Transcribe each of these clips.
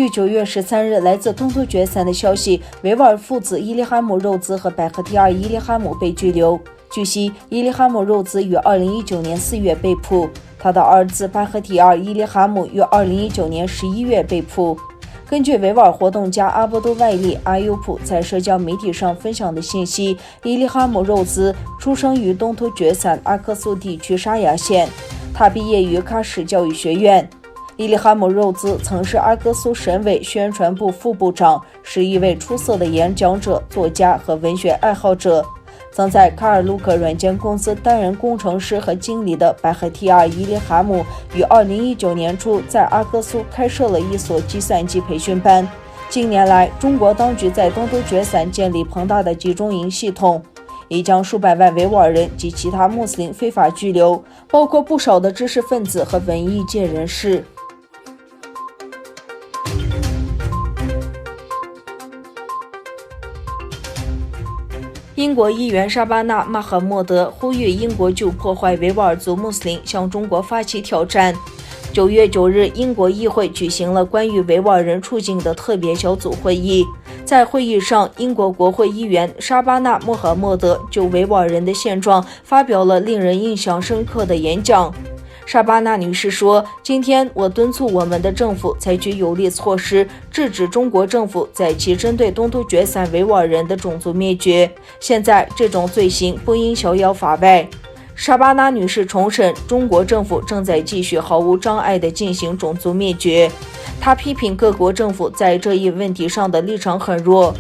据9月13日来自东突厥散的消息，维吾尔父子伊利哈姆肉孜和百合提尔伊利哈姆被拘留。据悉，伊利哈姆肉孜于2019年4月被捕，他的儿子巴赫提尔伊利哈姆于2019年11月被捕。根据维吾尔活动家阿波多外利阿尤普在社交媒体上分享的信息，伊利哈姆肉孜出生于东突厥散阿克苏地区沙雅县，他毕业于喀什教育学院。伊利哈姆肉孜曾是阿克苏省委宣传部副部长，是一位出色的演讲者、作家和文学爱好者。曾在卡尔鲁克软件公司担任工程师和经理的白赫提尔伊利哈姆于2019年初在阿克苏开设了一所计算机培训班。近年来，中国当局在东突厥散建立庞大的集中营系统，已将数百万维吾尔人及其他穆斯林非法拘留，包括不少的知识分子和文艺界人士。英国议员沙巴纳·马赫默德呼吁英国就破坏维吾尔族穆斯林向中国发起挑战。9月9日，英国议会举行了关于维吾尔人处境的特别小组会议。在会议上，英国国会议员沙巴纳·穆罕默德就维吾尔人的现状发表了令人印象深刻的演讲。沙巴纳女士说：“今天我敦促我们的政府采取有力措施，制止中国政府在其针对东突厥散维吾尔人的种族灭绝。现在这种罪行不应逍遥法外。”沙巴纳女士重申，中国政府正在继续毫无障碍地进行种族灭绝。她批评各国政府在这一问题上的立场很弱。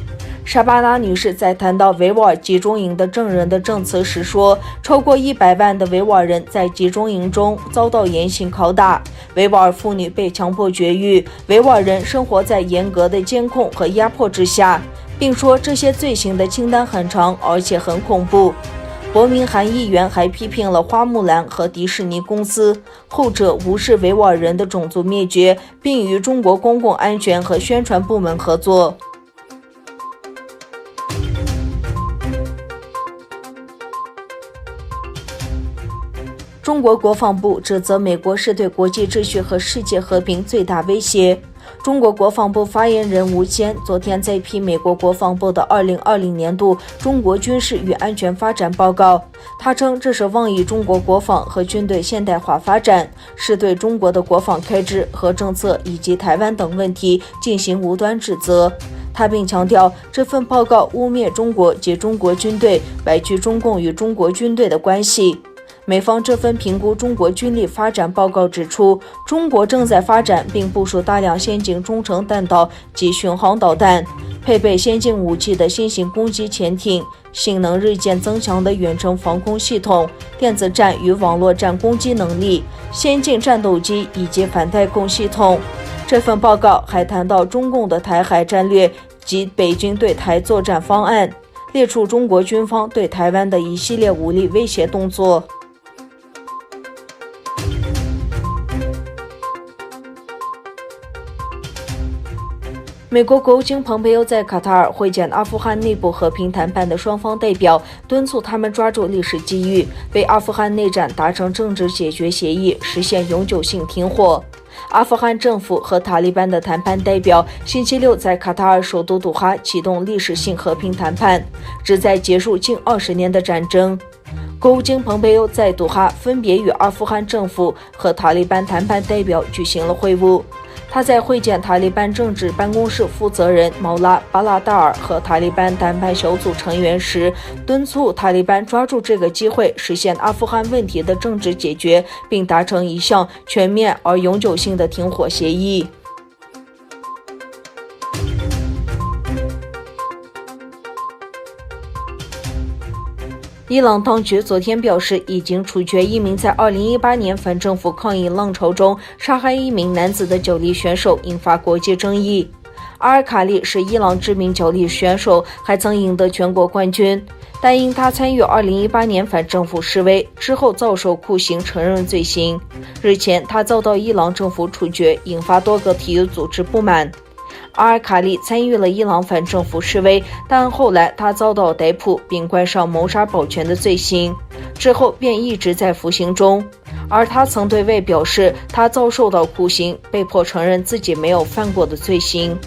沙巴纳女士在谈到维吾尔集中营的证人的证词时说，超过100万的维吾尔人在集中营中遭到严刑拷打，维吾尔妇女被强迫绝育，维吾尔人生活在严格的监控和压迫之下，并说这些罪行的清单很长，而且很恐怖。伯明翰议员还批评了花木兰和迪士尼公司，后者无视维吾尔人的种族灭绝，并与中国公共安全和宣传部门合作。中国国防部指责美国是对国际秩序和世界和平最大威胁。中国国防部发言人吴谦昨天在批美国国防部的2020年度中国军事与安全发展报告，他称这是妄议中国国防和军队现代化发展，是对中国的国防开支和政策以及台湾等问题进行无端指责。他并强调，这份报告污蔑中国及中国军队，歪曲中共与中国军队的关系。美方这份评估中国军力发展报告指出，中国正在发展并部署大量先进中程弹道及巡航导弹，配备先进武器的新型攻击潜艇，性能日渐增强的远程防空系统，电子战与网络战攻击能力，先进战斗机以及反太空系统。这份报告还谈到中共的台海战略及北京对台作战方案，列出中国军方对台湾的一系列武力威胁动作。美国国务卿蓬佩奥在卡塔尔会见阿富汗内部和平谈判的双方代表，敦促他们抓住历史机遇，为阿富汗内战达成政治解决协议，实现永久性停火。阿富汗政府和塔利班的谈判代表星期六在卡塔尔首都杜哈启动历史性和平谈判，旨在结束近20年的战争。国务卿蓬佩奥在杜哈分别与阿富汗政府和塔利班谈判代表举行了会晤。他在会见塔利班政治办公室负责人毛拉·巴拉达尔和塔利班谈判小组成员时，敦促塔利班抓住这个机会，实现阿富汗问题的政治解决，并达成一项全面而永久性的停火协议。伊朗当局昨天表示，已经处决一名在2018年反政府抗议浪潮中杀害一名男子的角力选手，引发国际争议。阿尔卡利是伊朗知名角力选手，还曾赢得全国冠军，但因他参与2018年反政府示威之后遭受酷刑，承认罪行。日前，他遭到伊朗政府处决，引发多个体育组织不满。阿尔卡利参与了伊朗反政府示威，但后来他遭到逮捕并冠上谋杀保全的罪行，之后便一直在服刑中。而他曾对外表示，他遭受到酷刑，被迫承认自己没有犯过的罪行。